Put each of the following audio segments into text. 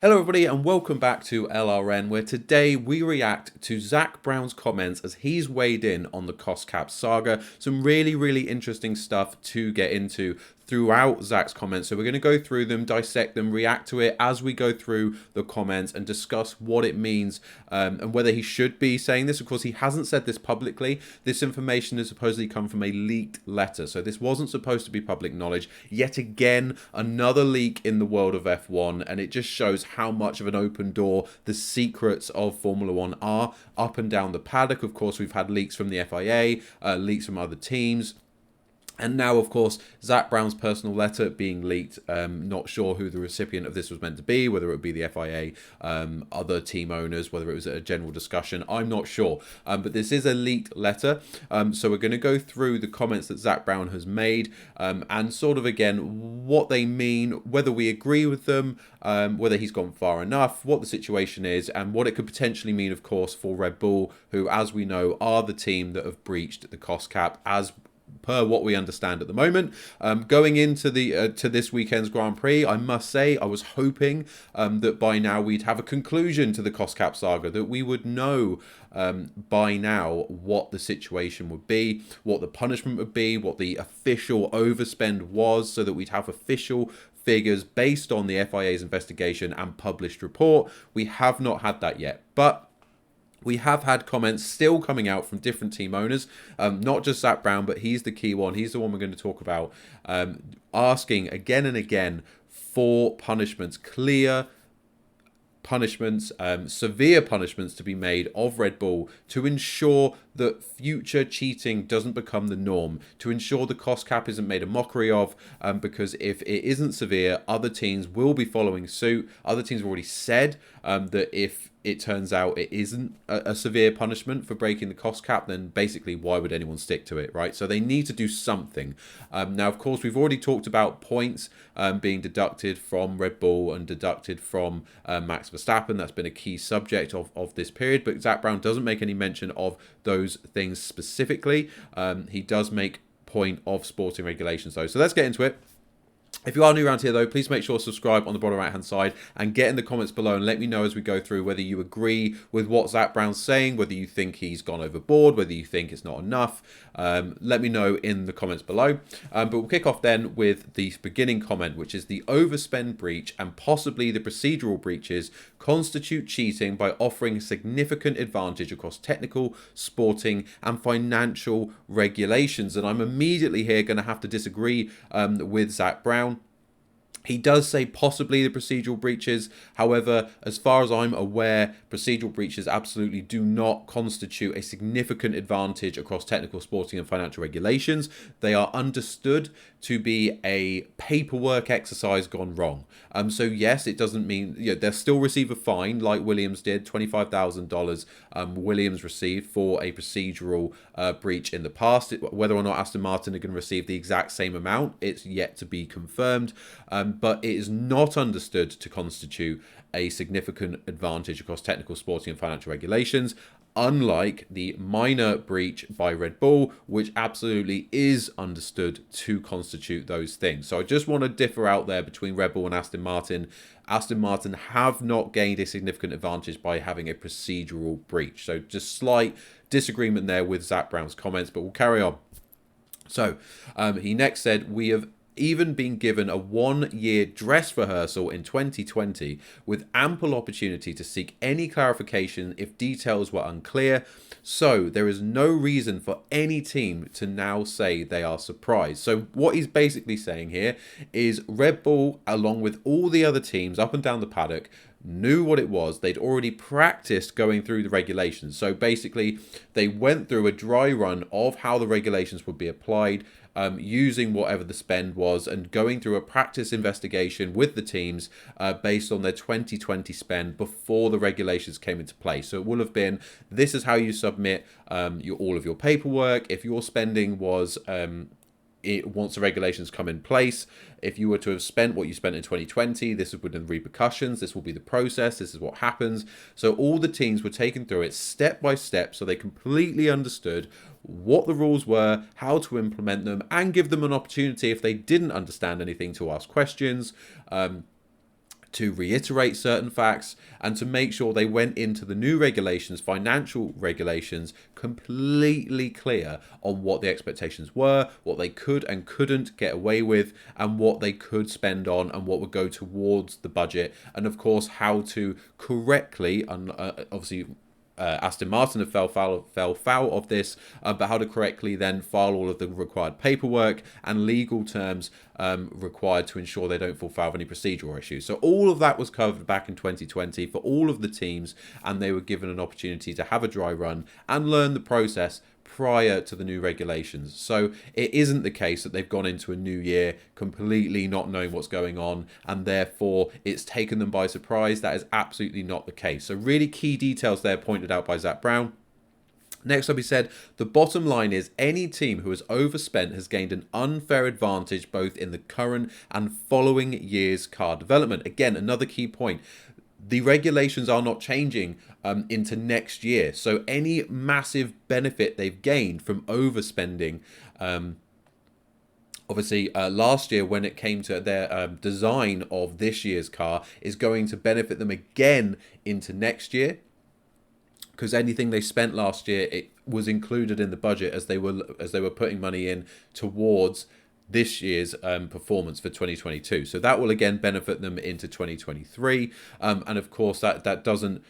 Hello, everybody, and welcome back to LRN, where today we react to Zak Brown's comments as he's weighed in on the cost cap saga. Some really interesting stuff to get into throughout Zak's comments. So we're going to go through them, dissect them, react to it as we go through the comments and discuss what it means and whether he should be saying this. Of course, he hasn't said this publicly. This information has supposedly come from a leaked letter. So this wasn't supposed to be public knowledge. Yet again, another leak in the world of F1, and it just shows how much of an open door the secrets of Formula One are up and down the paddock. Of course, we've had leaks from the FIA, leaks from other teams. And now, of course, Zak Brown's personal letter being leaked. Not sure who the recipient of this was meant to be, whether it would be the FIA, other team owners, whether it was a general discussion. I'm not sure. But this is a leaked letter. So we're going to go through the comments that Zak Brown has made and sort of, again, what they mean, whether we agree with them, whether he's gone far enough, what the situation is, and what it could potentially mean, of course, for Red Bull, who, as we know, are the team that have breached the cost cap as per what we understand at the moment. Going into the to this weekend's Grand Prix, I must say I was hoping that by now we'd have a conclusion to the cost cap saga, that we would know by now what the situation would be, what the punishment would be, what the official overspend was, so that we'd have official figures based on the FIA's investigation and published report. We have not had that yet, but we have had comments still coming out from different team owners, not just Zak Brown, but he's the key one. He's the one we're going to talk about, asking again and again for punishments, clear punishments, severe punishments to be made of Red Bull to ensure that future cheating doesn't become the norm, to ensure the cost cap isn't made a mockery of, because if it isn't severe, other teams will be following suit. Other teams have already said that if it turns out it isn't a severe punishment for breaking the cost cap, then basically why would anyone stick to it, right? So they need to do something. Now, of course, we've already talked about points being deducted from Red Bull and deducted from Max Verstappen. That's been a key subject of this period, but Zak Brown doesn't make any mention of those things specifically. He does make point of sporting regulations, though. So let's get into it. If you are new around here, though, please make sure to subscribe on the bottom right-hand side and get in the comments below and let me know as we go through whether you agree with what Zak Brown's saying, whether you think he's gone overboard, whether you think it's not enough. Let me know in the comments below. But we'll kick off then with the beginning comment, which is the overspend breach and possibly the procedural breaches constitute cheating by offering a significant advantage across technical, sporting, and financial regulations. And I'm immediately here going to have to disagree with Zak Brown. He does say possibly the procedural breaches. However, as far as I'm aware, procedural breaches absolutely do not constitute a significant advantage across technical, sporting, and financial regulations. They are understood to be a paperwork exercise gone wrong. So yes, it doesn't mean, they'll still receive a fine like Williams did, $25,000 Williams received for a procedural breach in the past. Whether or not Aston Martin are going to receive the exact same amount, it's yet to be confirmed. But it is not understood to constitute a significant advantage across technical, sporting, and financial regulations, unlike the minor breach by Red Bull, which absolutely is understood to constitute those things. So I just want to differ out there between Red Bull and Aston Martin. Aston Martin have not gained a significant advantage by having a procedural breach. So just slight disagreement there with Zak Brown's comments, but we'll carry on. So he next said, we have even been given a 1-year dress rehearsal in 2020 with ample opportunity to seek any clarification if details were unclear. So there is no reason for any team to now say they are surprised. So what he's basically saying here is Red Bull, along with all the other teams up and down the paddock, knew what it was. They'd already practiced going through the regulations. So basically, they went through a dry run of how the regulations would be applied, using whatever the spend was and going through a practice investigation with the teams based on their 2020 spend before the regulations came into place. So it will have been, this is how you submit all of your paperwork. If your spending was once the regulations come in place, if you were to have spent what you spent in 2020, this would be the repercussions, this will be the process, this is what happens. So all the teams were taken through it step by step, so they completely understood what the rules were, how to implement them, and give them an opportunity, if they didn't understand anything, to ask questions. to reiterate certain facts, and to make sure they went into the new regulations, financial regulations, completely clear on what the expectations were, what they could and couldn't get away with, and what they could spend on and what would go towards the budget, and of course how to correctly, obviously Aston Martin have fell foul of this, but how to correctly then file all of the required paperwork and legal terms required to ensure they don't fall foul of any procedural issues. So all of that was covered back in 2020 for all of the teams, and they were given an opportunity to have a dry run and learn the process prior to the new regulations. So it isn't the case that they've gone into a new year completely not knowing what's going on and therefore it's taken them by surprise. That is absolutely not the case. So really key details there pointed out by Zak Brown. Next up, he said, the bottom line is any team who has overspent has gained an unfair advantage both in the current and following year's car development. Again, another key point. The regulations are not changing into next year. So any massive benefit they've gained from overspending, obviously last year when it came to their design of this year's car, is going to benefit them again into next year. Because anything they spent last year, it was included in the budget as they were putting money in towards this year's performance for 2022. So that will again benefit them into 2023. And of course, that doesn't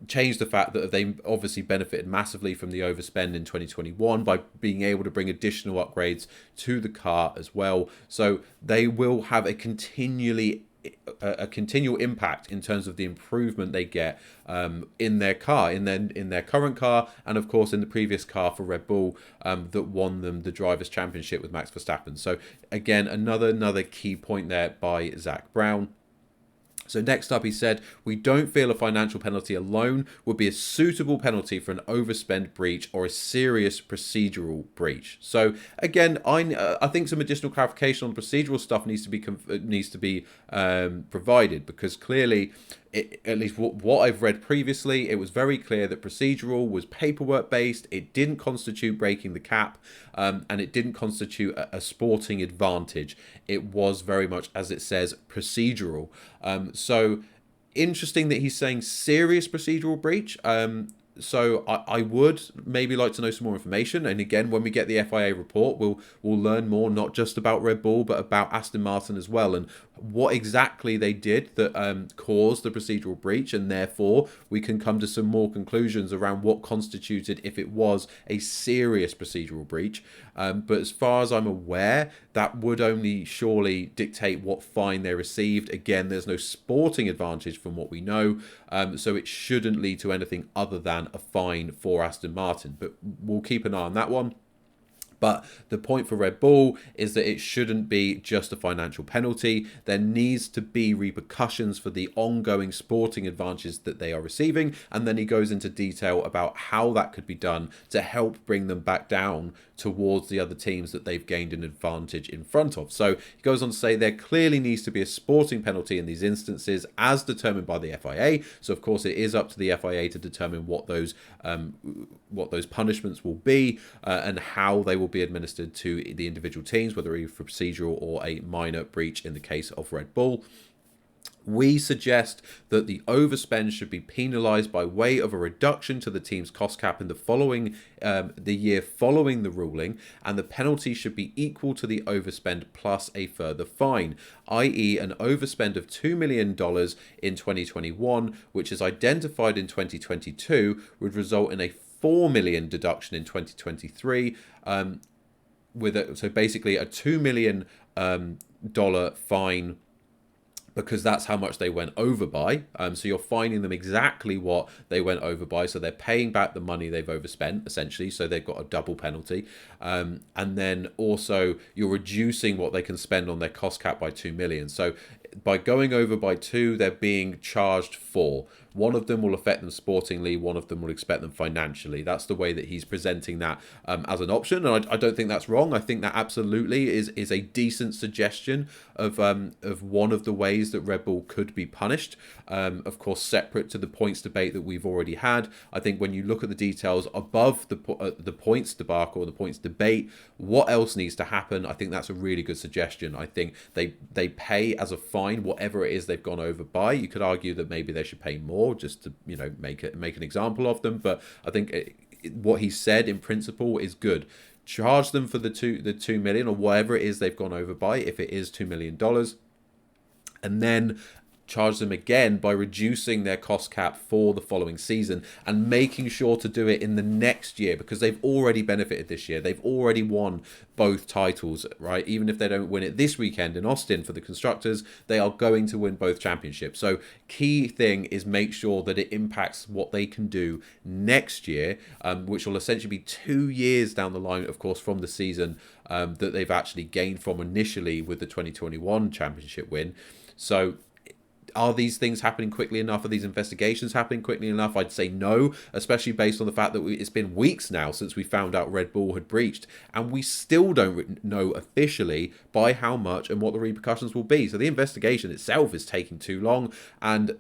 change the fact that they obviously benefited massively from the overspend in 2021 by being able to bring additional upgrades to the car as well. So they will have a continual impact in terms of the improvement they get in their car, in their current car, and of course in the previous car for Red Bull that won them the Drivers' Championship with Max Verstappen. So again, another key point there by Zak Brown. So next up, he said, we don't feel a financial penalty alone would be a suitable penalty for an overspend breach or a serious procedural breach. So again, I think some additional clarification on the procedural stuff needs to be provided, because clearly, at least what I've read previously, it was very clear that procedural was paperwork based. It didn't constitute breaking the cap, and it didn't constitute a sporting advantage. It was very much, as it says, procedural. So interesting that he's saying serious procedural breach. So I would maybe like to know some more information. And again, when we get the FIA report, we'll learn more, not just about Red Bull, but about Aston Martin as well, and what exactly they did that caused the procedural breach. And therefore, we can come to some more conclusions around what constituted if it was a serious procedural breach. But as far as I'm aware, that would only surely dictate what fine they received. Again, there's no sporting advantage from what we know. So it shouldn't lead to anything other than a fine for Aston Martin. But we'll keep an eye on that one. But the point for Red Bull is that it shouldn't be just a financial penalty. There needs to be repercussions for the ongoing sporting advantages that they are receiving. And then he goes into detail about how that could be done to help bring them back down towards the other teams that they've gained an advantage in front of. So he goes on to say there clearly needs to be a sporting penalty in these instances as determined by the FIA. So of course it is up to the FIA to determine what those punishments will be and how they will be administered to the individual teams, whether it be for procedural or a minor breach in the case of Red Bull. We suggest that the overspend should be penalised by way of a reduction to the team's cost cap in the year following the ruling, and the penalty should be equal to the overspend plus a further fine, i.e. an overspend of $2 million in 2021, which is identified in 2022, would result in a $4 million deduction in 2023, so basically a $2 million fine, because that's how much they went over by. So you're fining them exactly what they went over by. So they're paying back the money they've overspent, essentially. So they've got a double penalty. And then also you're reducing what they can spend on their cost cap by $2 million. So by going over by 2, they're being charged 4. One of them will affect them sportingly, one of them will expect them financially. That's the way that he's presenting that as an option, and I don't think that's wrong. I think that absolutely is a decent suggestion of one of the ways that Red Bull could be punished. Of course, separate to the points debate that we've already had. I think when you look at the details above the points debacle or the points debate, what else needs to happen? I think that's a really good suggestion. I think they pay as a fine whatever it is they've gone over by. You could argue that maybe they should pay more just to make an example of them, but I think what he said in principle is good. Charge them for the 2 million or whatever it is they've gone over by, if it is $2 million, and then charge them again by reducing their cost cap for the following season and making sure to do it in the next year, because they've already benefited this year. They've already won both titles, right? Even if they don't win it this weekend in Austin for the constructors, they are going to win both championships. So key thing is make sure that it impacts what they can do next year, which will essentially be 2 years down the line, of course, from the season that they've actually gained from initially with the 2021 championship win. So are these things happening quickly enough? Are these investigations happening quickly enough? I'd say no, especially based on the fact that it's been weeks now since we found out Red Bull had breached, and we still don't know officially by how much and what the repercussions will be. So the investigation itself is taking too long, and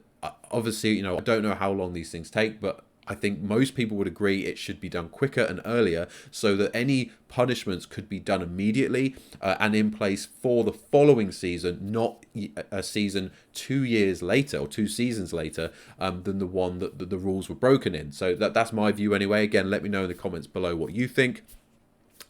obviously, I don't know how long these things take, but I think most people would agree it should be done quicker and earlier so that any punishments could be done immediately and in place for the following season, not a season 2 years later or 2 seasons later than the one that the rules were broken in. So that's my view anyway. Again, let me know in the comments below what you think.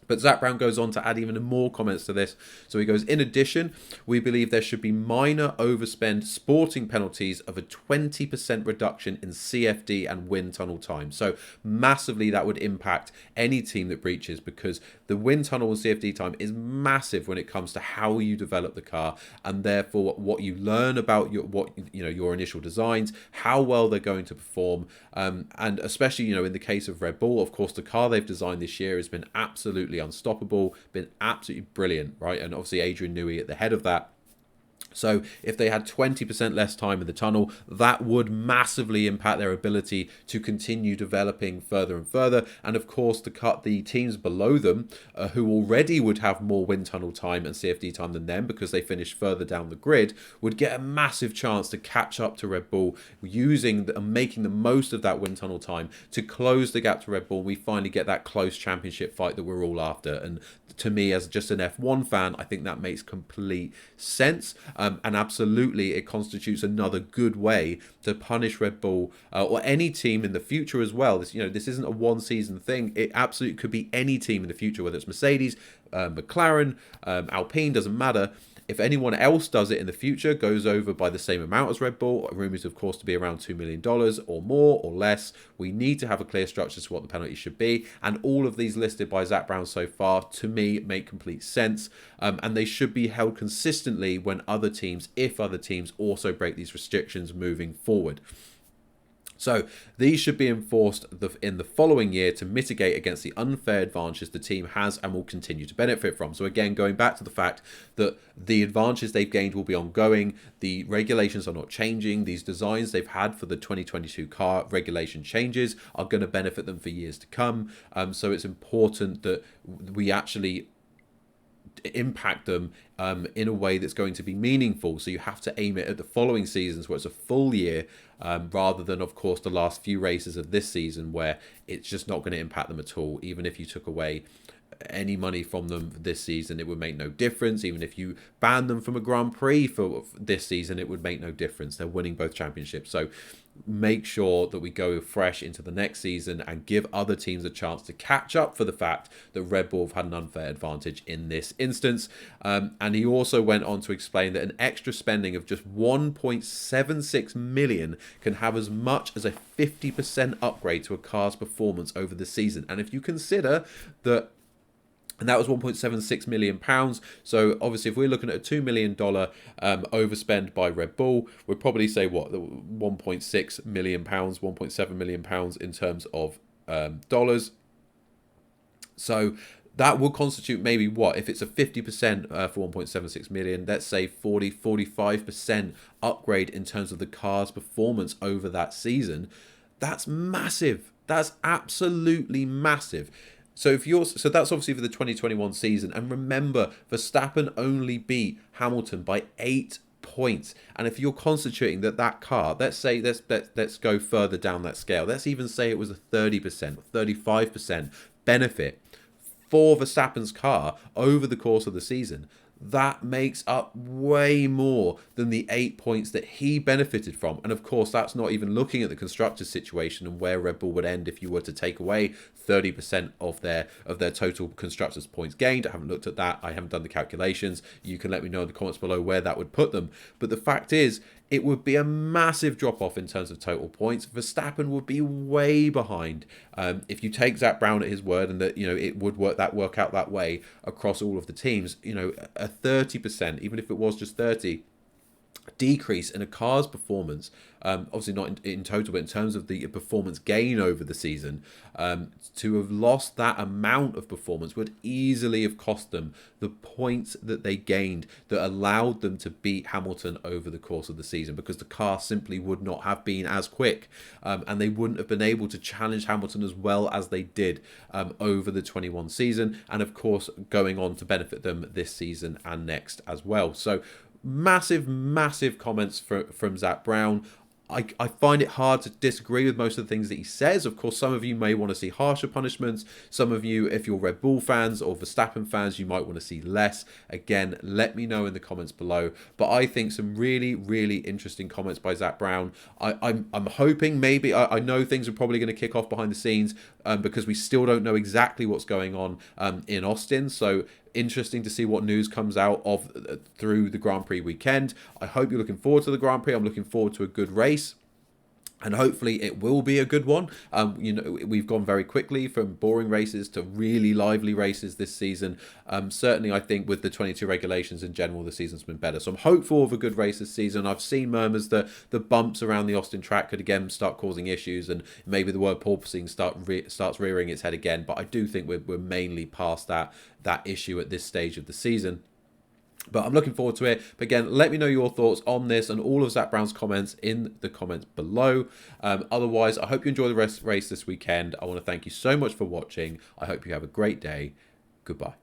But Zak Brown goes on to add even more comments to this. So he goes, in addition, we believe there should be minor overspend sporting penalties of a 20% reduction in CFD and wind tunnel time. So massively that would impact any team that breaches, because the wind tunnel and CFD time is massive when it comes to how you develop the car, and therefore what you learn about your initial designs, how well they're going to perform, and especially in the case of Red Bull, of course, the car they've designed this year has been absolutely unstoppable, been absolutely brilliant, right? And obviously Adrian Newey at the head of that. So if they had 20% less time in the tunnel, that would massively impact their ability to continue developing further and further. And of course, to cut the teams below them, who already would have more wind tunnel time and CFD time than them because they finished further down the grid, would get a massive chance to catch up to Red Bull, using and making the most of that wind tunnel time to close the gap to Red Bull. We finally get that close championship fight that we're all after. And to me, as just an F1 fan, I think that makes complete sense. And absolutely, it constitutes another good way to punish Red Bull or any team in the future as well. This isn't a one-season thing. It absolutely could be any team in the future, whether it's Mercedes, McLaren, Alpine, doesn't matter. If anyone else does it in the future, goes over by the same amount as Red Bull, rumours of course to be around $2 million or more or less, we need to have a clear structure to what the penalty should be. And all of these listed by Zak Brown so far, to me, make complete sense. And they should be held consistently when if other teams also break these restrictions moving forward. So these should be enforced in the following year to mitigate against the unfair advantages the team has and will continue to benefit from. So again, going back to the fact that the advantages they've gained will be ongoing, the regulations are not changing, these designs they've had for the 2022 car regulation changes are going to benefit them for years to come. So it's important that we actually impact them in a way that's going to be meaningful. So you have to aim it at the following seasons where it's a full year, rather than, of course, the last few races of this season where it's just not going to impact them at all. Even if you took away any money from them this season, it would make no difference. Even if you banned them from a Grand Prix for this season, it would make no difference. They're winning both championships. So make sure that we go fresh into the next season and give other teams a chance to catch up for the fact that Red Bull have had an unfair advantage in this instance. And he also went on to explain that an extra spending of just 1.76 million can have as much as a 50% upgrade to a car's performance over the season. And if you consider that, and that was £1.76 million. So obviously, if we're looking at a $2 million overspend by Red Bull, we'd probably say what, £1.6 million, £1.7 million in terms of dollars. So that will constitute maybe what, if it's a 50% for 1.76 million, let's say 45% upgrade in terms of the car's performance over that season. That's massive. That's absolutely massive. So that's obviously for the 2021 season. And remember, Verstappen only beat Hamilton by 8 points. And if you're constituting that car, let's go further down that scale. Let's even say it was a 30%, 35% benefit for Verstappen's car over the course of the season. That makes up way more than the 8 points that he benefited from. And of course, that's not even looking at the constructors situation and where Red Bull would end if you were to take away 30% of their total constructors points gained. I haven't looked at that. I haven't done the calculations. You can let me know in the comments below where that would put them. But the fact is, it would be a massive drop off in terms of total points. Verstappen would be way behind if you take Zak Brown at his word, and that it would work out that way across all of the teams. A 30%, even if it was just 30, decrease in a car's performance, obviously not in total, but in terms of the performance gain over the season, to have lost that amount of performance would easily have cost them the points that they gained that allowed them to beat Hamilton over the course of the season, because the car simply would not have been as quick, and they wouldn't have been able to challenge Hamilton as well as they did over the 21 season, and of course going on to benefit them this season and next as well. So massive comments from Zak Brown. I find it hard to disagree with most of the things that he says. Of course, some of you may want to see harsher punishments. Some of you, if you're Red Bull fans or Verstappen fans, you might want to see less. Again, let me know in the comments below. But I think some really interesting comments by Zak Brown. I'm hoping maybe, I know things are probably going to kick off behind the scenes because we still don't know exactly what's going on in Austin. So interesting to see what news comes out of through the Grand Prix weekend. I hope you're looking forward to the Grand Prix. I'm looking forward to a good race, and hopefully it will be a good one. We've gone very quickly from boring races to really lively races this season. Certainly, I think with the 22 regulations in general, the season's been better. So I'm hopeful of a good race this season. I've seen murmurs that the bumps around the Austin track could again start causing issues, and maybe the word porpoising starts rearing its head again. But I do think we're mainly past that issue at this stage of the season. But I'm looking forward to it. But again, let me know your thoughts on this and all of Zak Brown's comments in the comments below. Otherwise, I hope you enjoy the race this weekend. I want to thank you so much for watching. I hope you have a great day. Goodbye.